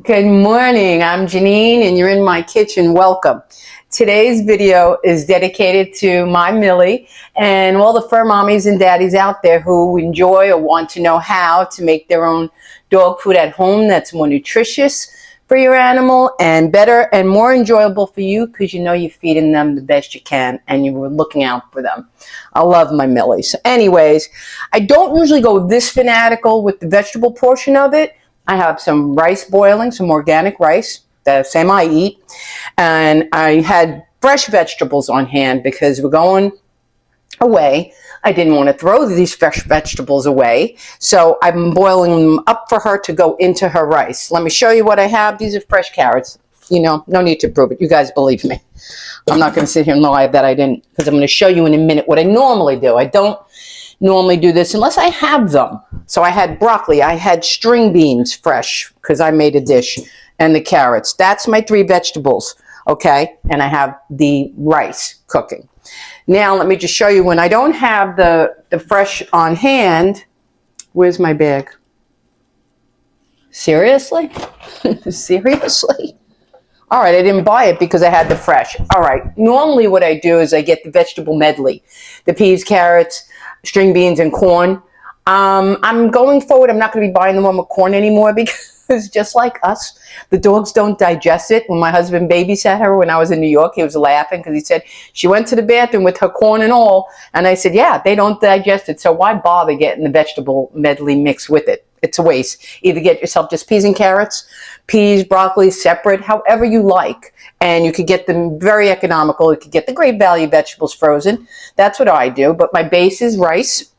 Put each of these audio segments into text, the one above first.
Good morning. I'm Janine and you're in my kitchen. Welcome. Today's video is dedicated to my Millie and all the fur mommies and daddies out there who enjoy or want to know how to make their own dog food at home that's more nutritious for your animal and better and more enjoyable for you because you know you're feeding them the best you can and you were looking out for them. I love my Millie. So anyways, I don't usually go this fanatical with the vegetable portion of it. I have some rice boiling, some organic rice, the same I eat. And I had fresh vegetables on hand because we're going away. I didn't want to throw these fresh vegetables away. So I'm boiling them up for her to go into her rice. Let me show you what I have. These are fresh carrots. You know, no need to prove it. You guys believe me. I'm not going to sit here and lie that I didn't, because I'm going to show you in a minute what I normally do. I don't normally do this unless I have them. So I had broccoli, I had string beans fresh because I made a dish, and the carrots. That's my three vegetables, okay? And I have the rice cooking. Now let me just show you when I don't have the fresh on hand. Where's my bag? Seriously? Seriously? All right, I didn't buy it because I had the fresh. All right, normally what I do is I get the vegetable medley, the peas, carrots, string beans, and corn. I'm going forward, I'm not going to be buying the one with corn anymore because just like us, the dogs don't digest it. When my husband babysat her when I was in New York, he was laughing because he said she went to the bathroom with her corn and all. And I said, yeah, they don't digest it. So why bother getting the vegetable medley mix with it? It's a waste. Either get yourself just peas and carrots, peas, broccoli, separate, however you like. And you could get them very economical. You could get the great value vegetables frozen. That's what I do. But my base is rice,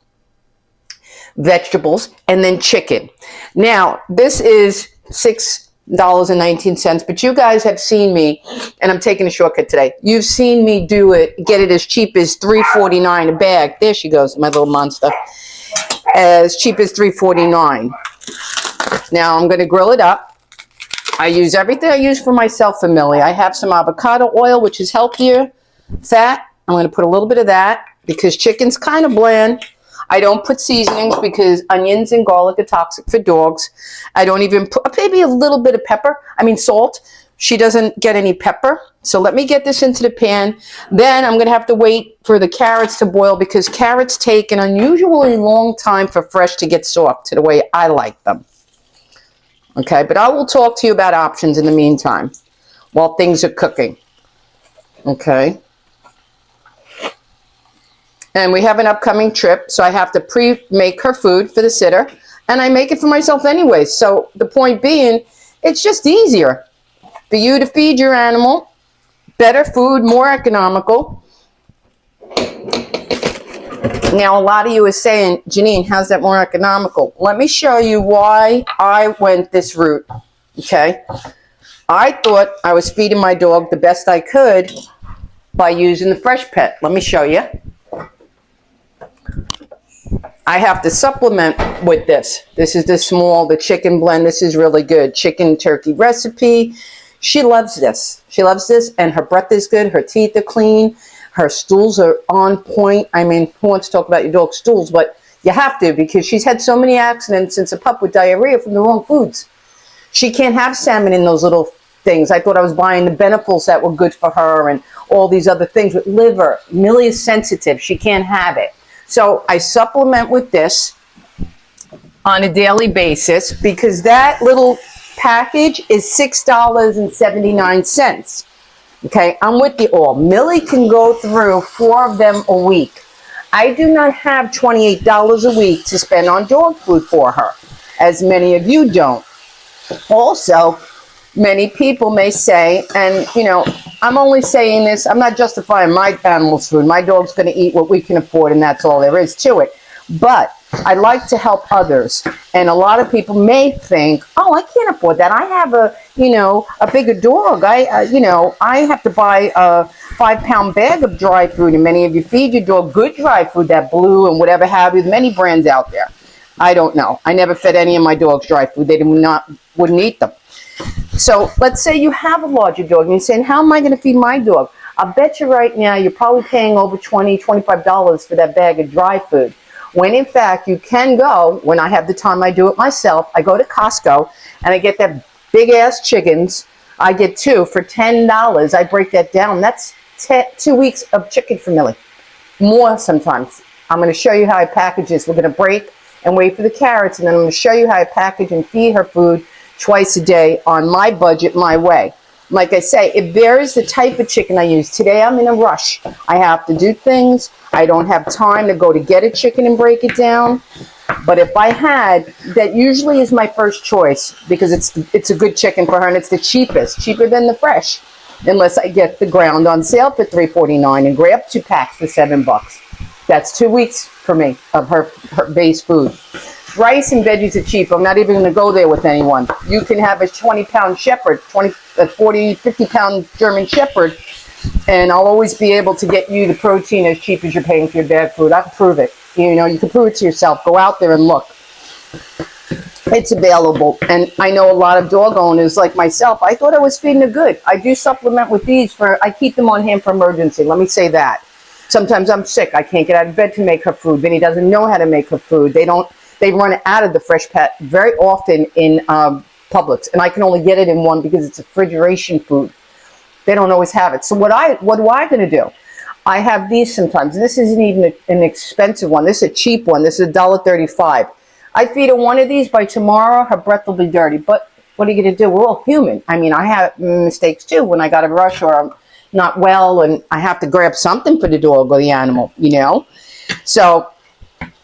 vegetables, and then chicken. Now, this is $6.19, but you guys have seen me, and I'm taking a shortcut today. You've seen me do it, get it as cheap as $3.49 a bag. There she goes, my little monster. As cheap as $3.49. Now I'm going to grill it up. I use everything I use for myself for Millie. I have some avocado oil, which is healthier fat. I'm going to put a little bit of that because chicken's kind of bland. I don't put seasonings because onions and garlic are toxic for dogs. I don't even put maybe a little bit of salt. She doesn't get any pepper. So let me get this into the pan. Then I'm going to have to wait for the carrots to boil because carrots take an unusually long time for fresh to get soft to the way I like them. Okay, but I will talk to you about options in the meantime while things are cooking. Okay. And we have an upcoming trip, so I have to pre-make her food for the sitter. And I make it for myself anyway. So the point being, it's just easier for you to feed your animal better food, more economical. Now, a lot of you are saying, Janine, how's that more economical? Let me show you why I went this route, okay? I thought I was feeding my dog the best I could by using the Fresh Pet. Let me show you. I have to supplement with this. This is the chicken blend. This is really good. Chicken turkey recipe. She loves this. She loves this, and her breath is good. Her teeth are clean. Her stools are on point. I mean, who wants to talk about your dog's stools? But you have to because she's had so many accidents since a pup with diarrhea from the wrong foods. She can't have salmon in those little things. I thought I was buying the Benefils that were good for her and all these other things with liver. Millie is sensitive. She can't have it. So I supplement with this on a daily basis because that little package is $6.79. Okay, I'm with you all. Millie can go through 4 of them a week. I do not have $28 a week to spend on dog food for her, as many of you don't. Also, many people may say, and you know, I'm only saying this, I'm not justifying my animal's food. My dog's going to eat what we can afford, and that's all there is to it. But I like to help others. And a lot of people may think, oh, I can't afford that. I have a bigger dog. I have to buy a 5-pound bag of dry food. And many of you feed your dog good dry food, that Blue and whatever have you. There's many brands out there. I don't know. I never fed any of my dogs dry food. They wouldn't eat them. So let's say you have a larger dog and you're saying, how am I going to feed my dog? I'll bet you right now you're probably paying over $20, $25 for that bag of dry food. When in fact you can go, when I have the time I do it myself, I go to Costco and I get that big ass chickens. I get 2 for $10. I break that down. That's 2 weeks of chicken for Millie. More sometimes. I'm going to show you how I package this. We're going to break and wait for the carrots, and then I'm going to show you how I package and feed her food twice a day on my budget, my way. Like I say, it varies the type of chicken I use. Today I'm in a rush. I have to do things. I don't have time to go to get a chicken and break it down. But if I had, that usually is my first choice because it's a good chicken for her, and it's the cheapest, cheaper than the fresh, unless I get the ground on sale for $3.49 and grab 2 packs for $7. That's 2 weeks for me of her base food. Rice and veggies are cheap. I'm not even going to go there with anyone. You can have a 20-pound shepherd, 40, 50-pound German shepherd, and I'll always be able to get you the protein as cheap as you're paying for your bad food. I can prove it. You know, you can prove it to yourself. Go out there and look. It's available. And I know a lot of dog owners like myself. I thought I was feeding her good. I do supplement with these. I keep them on hand for emergency. Let me say that. Sometimes I'm sick. I can't get out of bed to make her food. Vinny doesn't know how to make her food. They run out of the fresh pet very often in Publix. And I can only get it in one because it's a refrigeration food. They don't always have it. So what am I going to do? I have these sometimes. This isn't even an expensive one. This is a cheap one. This is $1.35. I feed her one of these. By tomorrow, her breath will be dirty. But what are you going to do? We're all human. I mean, I have mistakes too when I got a rush or I'm not well and I have to grab something for the dog or the animal, you know. So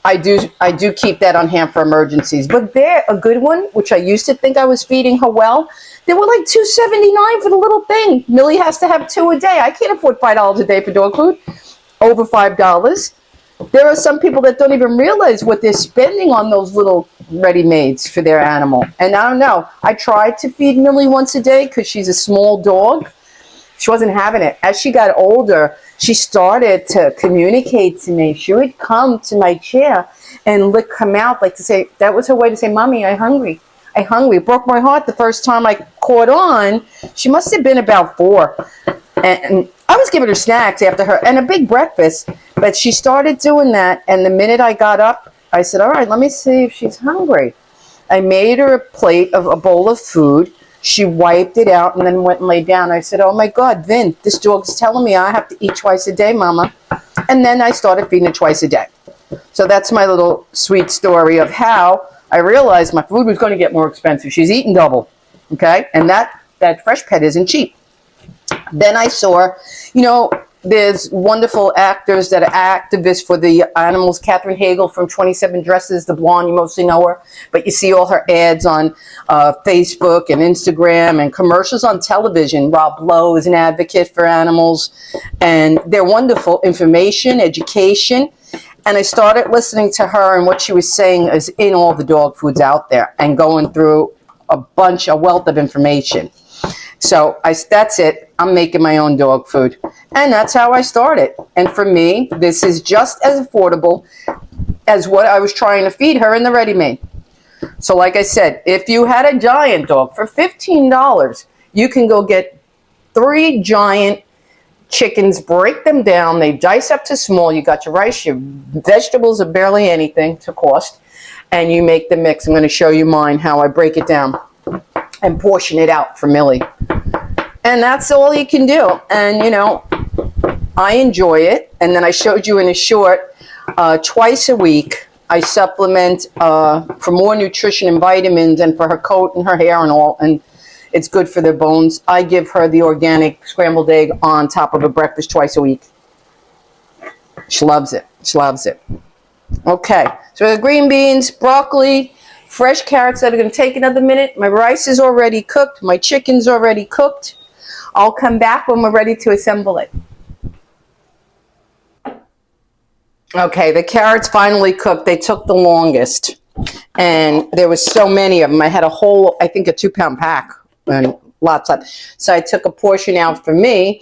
I do keep that on hand for emergencies. But they're a good one, which I used to think I was feeding her well. They were like $2.79 for the little thing. Millie has to have 2 a day. I can't afford $5 a day for dog food. Over $5. There are some people that don't even realize what they're spending on those little ready-mades for their animal. And I don't know. I tried to feed Millie once a day because she's a small dog. She wasn't having it. As she got older, she started to communicate to me. She would come to my chair and lick her mouth, like to say, that was her way to say, Mommy, I'm hungry. I'm hungry. It broke my heart the first time I caught on. She must have been about 4. And I was giving her snacks after her and a big breakfast. But she started doing that. And the minute I got up, I said, all right, let me see if she's hungry. I made her a plate of a bowl of food. She wiped it out and then went and laid down. I said, oh, my God, Vin, this dog's telling me I have to eat twice a day, Mama. And then I started feeding her twice a day. So that's my little sweet story of how I realized my food was going to get more expensive. She's eating double, okay? And that fresh pet isn't cheap. Then I saw, you know, there's wonderful actors that are activists for the animals. Katherine Hagel from 27 Dresses, the blonde, you mostly know her. But you see all her ads on Facebook and Instagram and commercials on television. Rob Lowe is an advocate for animals. And they're wonderful information, education. And I started listening to her, and what she was saying is in all the dog foods out there and going through a wealth of information. So that's it. I'm making my own dog food. And that's how I started. And for me, this is just as affordable as what I was trying to feed her in the ready-made. So like I said, if you had a giant dog for $15, you can go get 3 giant chickens, break them down, they dice up to small, you got your rice, your vegetables are barely anything to cost, and you make the mix. I'm going to show you mine, how I break it down and portion it out for Millie. And that's all you can do. And, you know, I enjoy it. And then I showed you in a short, twice a week, I supplement for more nutrition and vitamins and for her coat and her hair and all. And it's good for their bones. I give her the organic scrambled egg on top of a breakfast twice a week. She loves it. She loves it. Okay. So the green beans, broccoli, fresh carrots that are going to take another minute. My rice is already cooked. My chicken's already cooked. I'll come back when we're ready to assemble it. Okay, the carrots finally cooked. They took the longest. And there was so many of them. I had a whole, I think, a 2-pound pack. And lots of. So I took a portion out for me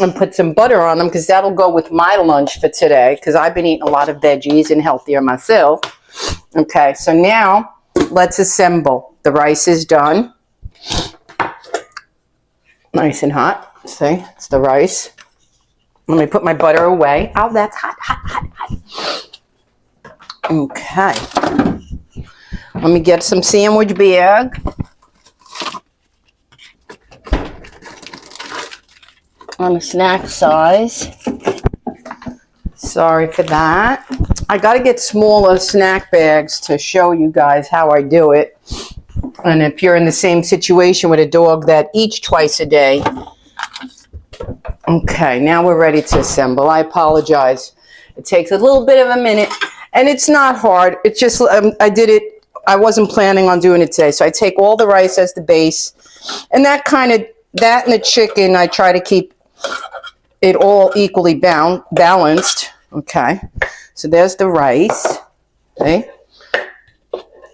and put some butter on them because that'll go with my lunch for today because I've been eating a lot of veggies and healthier myself. Okay, so now let's assemble. The rice is done. Nice and hot. See, it's the rice. Let me put my butter away. Oh, that's hot, hot, hot, hot. Okay. Let me get some sandwich bag. on a snack size. Sorry for that. I got to get smaller snack bags to show you guys how I do it. And if you're in the same situation with a dog that eats twice a day. Okay, now we're ready to assemble. I apologize. It takes a little bit of a minute, and it's not hard. It's just, I did it, I wasn't planning on doing it today. So I take all the rice as the base, and that and the chicken, I try to keep it all equally balanced. Okay, so there's the rice. Okay.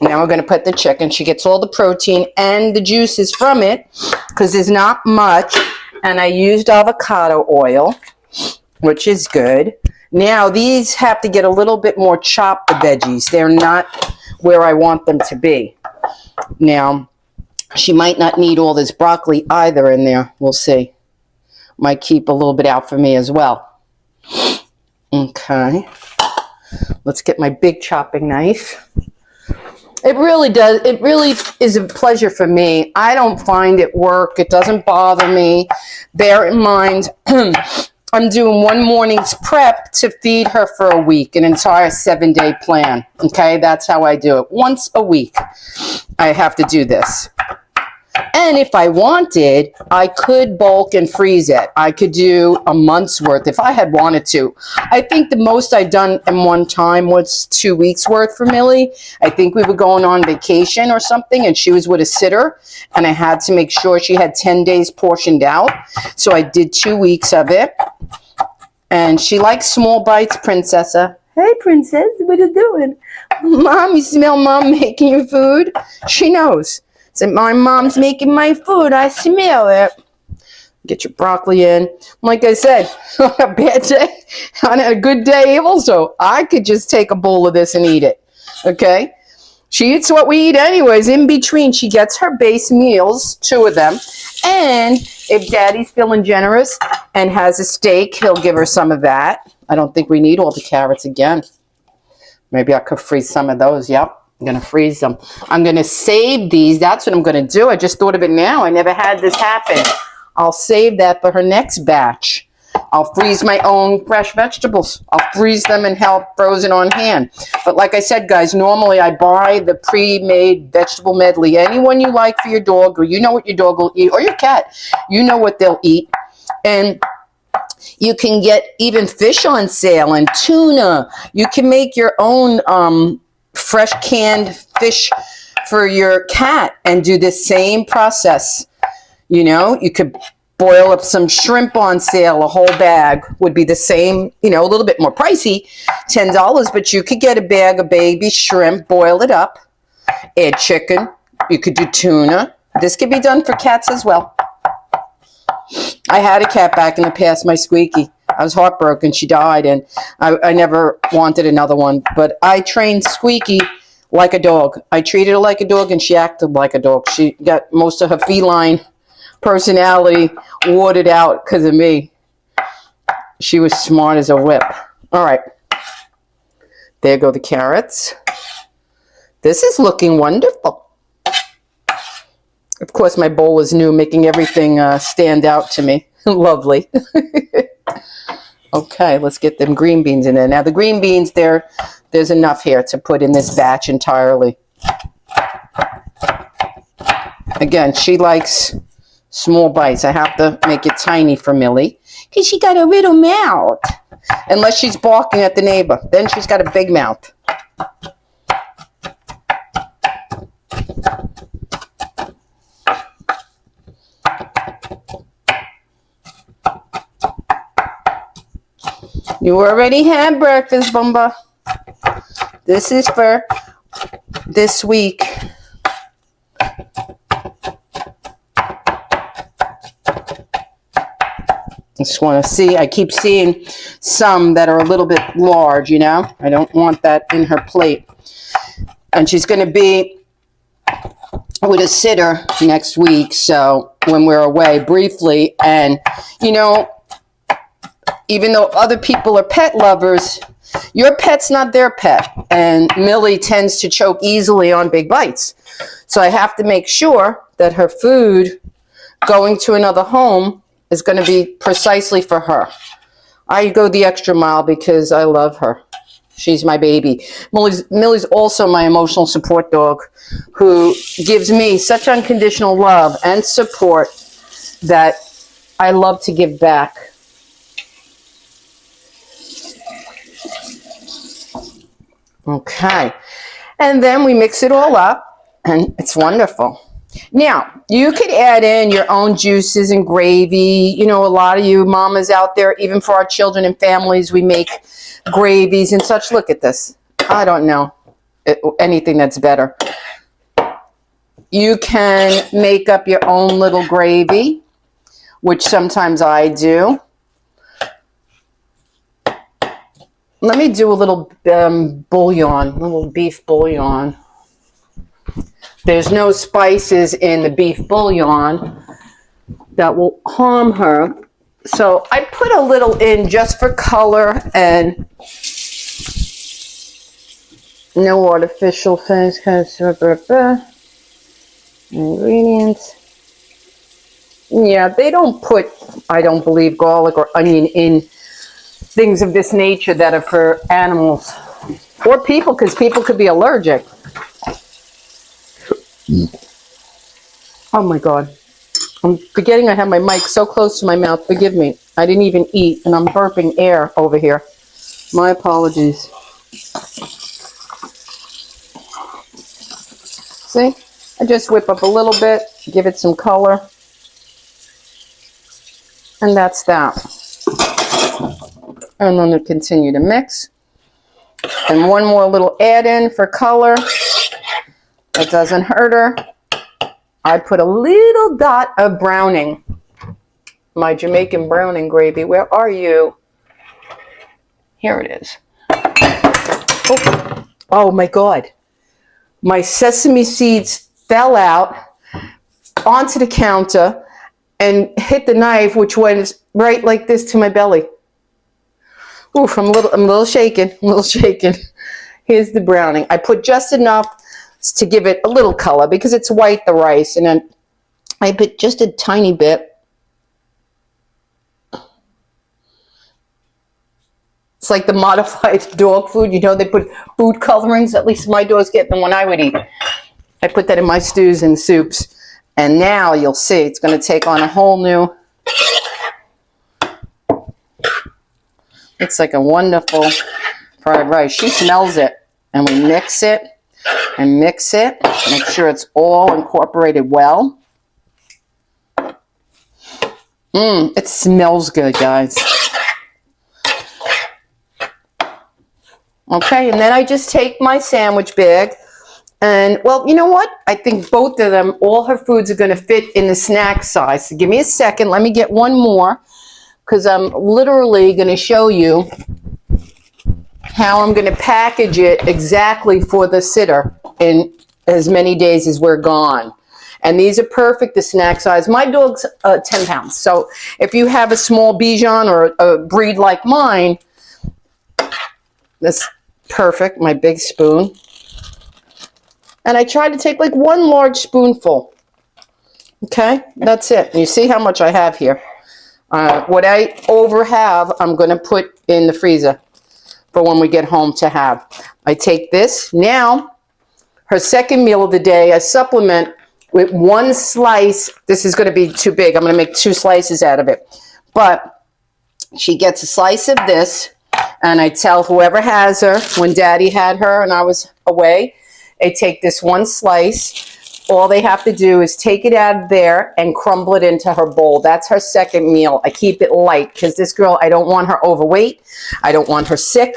Now we're going to put the chicken. She gets all the protein and the juices from it because there's not much. And I used avocado oil, which is good. Now these have to get a little bit more chopped, the veggies. They're not where I want them to be. Now, she might not need all this broccoli either in there. We'll see. Might keep a little bit out for me as well. Okay. Let's get my big chopping knife. It really does. It really is a pleasure for me. I don't find it work. It doesn't bother me. Bear in mind, I'm doing one morning's prep to feed her for a week, an entire 7-day plan. Okay, that's how I do it. Once a week, I have to do this. And if I wanted, I could bulk and freeze it. I could do a month's worth if I had wanted to. I think the most I'd done in one time was 2 weeks worth for Millie. I think we were going on vacation or something, and she was with a sitter, and I had to make sure she had 10 days portioned out. So I did 2 weeks of it. And she likes small bites, Princessa. Hey, Princess, what are you doing? Mom, you smell Mom making your food? She knows. Said, my mom's making my food. I smell it. Get your broccoli in. Like I said, on a bad day, on a good day also, I could just take a bowl of this and eat it. Okay? She eats what we eat anyways. In between, she gets her base meals, 2 of them. And if Daddy's feeling generous and has a steak, he'll give her some of that. I don't think we need all the carrots again. Maybe I could freeze some of those. Yep. I'm going to freeze them. I'm going to save these. That's what I'm going to do. I just thought of it now. I never had this happen. I'll save that for her next batch. I'll freeze my own fresh vegetables. I'll freeze them and have frozen on hand. But like I said, guys, normally I buy the pre-made vegetable medley. Anyone you like for your dog, or you know what your dog will eat, or your cat, you know what they'll eat. And you can get even fish on sale and tuna. You can make your own fresh canned fish for your cat and do the same process. You know, you could boil up some shrimp on sale. A whole bag would be the same, you know, a little bit more pricey, $10, but you could get a bag of baby shrimp, boil it up, add chicken. You could do tuna. This could be done for cats as well. I had a cat back in the past, my Squeaky. I was heartbroken. She died, and I never wanted another one. But I trained Squeaky like a dog. I treated her like a dog, and she acted like a dog. She got most of her feline personality watered out because of me. She was smart as a whip. All right. There go the carrots. This is looking wonderful. Of course, my bowl is new, making everything stand out to me. Lovely. Okay, let's get them green beans in there. Now, the green beans, there's enough here to put in this batch entirely. Again, she likes small bites. I have to make it tiny for Millie because she got a little mouth. Unless she's barking at the neighbor. Then she's got a big mouth. You already had breakfast, Bumba. This is for this week. Just want to see. I keep seeing some that are a little bit large, you know. I don't want that in her plate. And she's going to be with a sitter next week, so when we're away briefly. And, you know, even though other people are pet lovers, your pet's not their pet. And Millie tends to choke easily on big bites. So I have to make sure that her food going to another home is going to be precisely for her. I go the extra mile because I love her. She's my baby. Millie's also my emotional support dog who gives me such unconditional love and support that I love to give back. Okay. And then we mix it all up, and it's wonderful. Now, you could add in your own juices and gravy. You know, a lot of you mamas out there, even for our children and families, we make gravies and such. Look at this. I don't know anything that's better. You can make up your own little gravy, which sometimes I do. Let me do a little bouillon, a little beef bouillon. There's no spices in the beef bouillon that will harm her. So I put a little in just for color and no artificial things. Ingredients. Yeah, they don't put, I don't believe, garlic or onion in things of this nature that are for animals or people, because people could be allergic. Oh my God. I'm forgetting I have my mic so close to my mouth. Forgive me. I didn't even eat and I'm burping air over here. My apologies. See? I just whip up a little bit, give it some color. And that's that. And then we'll continue to mix. And one more little add in for color. That doesn't hurt her. I put a little dot of browning. My Jamaican browning gravy. Where are you? Here it is. Oh my God. My sesame seeds fell out onto the counter and hit the knife, which went right like this to my belly. Oof, I'm a little shaken. Here's the browning. I put just enough to give it a little color because it's white, the rice, and then I put just a tiny bit. It's like the modified dog food. You know, they put food colorings. At least my dogs get them when I would eat. I put that in my stews and soups. And now you'll see it's going to take on a whole new... It's like a wonderful fried rice. She smells it. And we mix it and mix it. Make sure it's all incorporated well. It smells good, guys. Okay, and then I just take my sandwich bag. And, well, you know what? I think both of them, all her foods are going to fit in the snack size. So give me a second. Let me get one more. Because I'm literally going to show you how I'm going to package it exactly for the sitter in as many days as we're gone. And these are perfect, the snack size. My dog's 10 pounds. So if you have a small Bichon or a breed like mine, that's perfect, my big spoon. And I try to take like one large spoonful. Okay, that's it. You see how much I have here. What I over have, I'm going to put in the freezer for when we get home to have. I take this. Now, her second meal of the day, I supplement with one slice. This is going to be too big. I'm going to make 2 slices out of it. But she gets a slice of this, and I tell whoever has her, when Daddy had her and I was away, they take this one slice. All they have to do is take it out of there and crumble it into her bowl. That's her second meal. I keep it light because this girl, I don't want her overweight. I don't want her sick.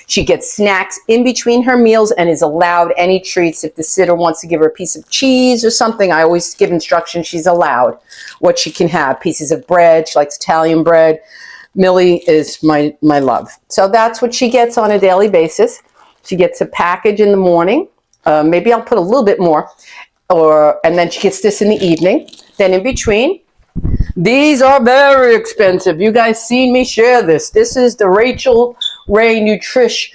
She gets snacks in between her meals and is allowed any treats. If the sitter wants to give her a piece of cheese or something, I always give instructions. She's allowed what she can have. Pieces of bread. She likes Italian bread. Millie is my love. So that's what she gets on a daily basis. She gets a package in the morning. Maybe I'll put a little bit more. And then she gets this in the evening. Then in between, these are very expensive. You guys seen me share this. This is the Rachel Ray Nutrish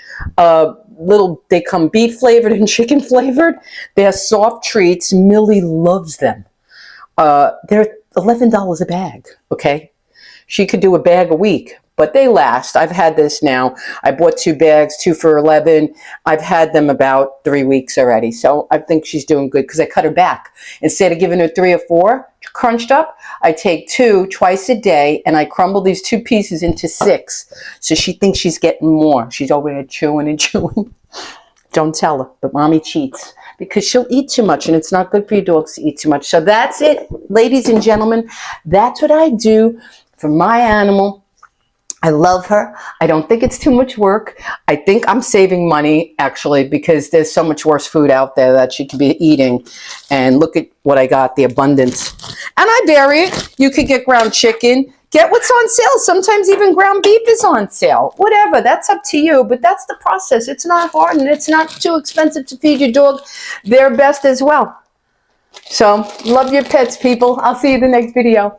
they come beef flavored and chicken flavored. They're soft treats. Millie loves them. They're $11 a bag, okay? she could do a bag a week, but they last. I've had this now. I bought 2 bags, 2 for $11. I've had them about 3 weeks already. So I think she's doing good because I cut her back. Instead of giving her 3 or 4 crunched up, I take 2 twice a day and I crumble these 2 pieces into 6. So she thinks she's getting more. She's over there chewing and chewing. Don't tell her, but mommy cheats because she'll eat too much and it's not good for your dogs to eat too much. So that's it, ladies and gentlemen. That's what I do for my animal. I love her. I don't think it's too much work. I think I'm saving money, actually, because there's so much worse food out there that she could be eating. And look at what I got, the abundance. And I vary it. You could get ground chicken. Get what's on sale. Sometimes even ground beef is on sale. Whatever. That's up to you. But that's the process. It's not hard and it's not too expensive to feed your dog their best as well. So, love your pets, people. I'll see you in the next video.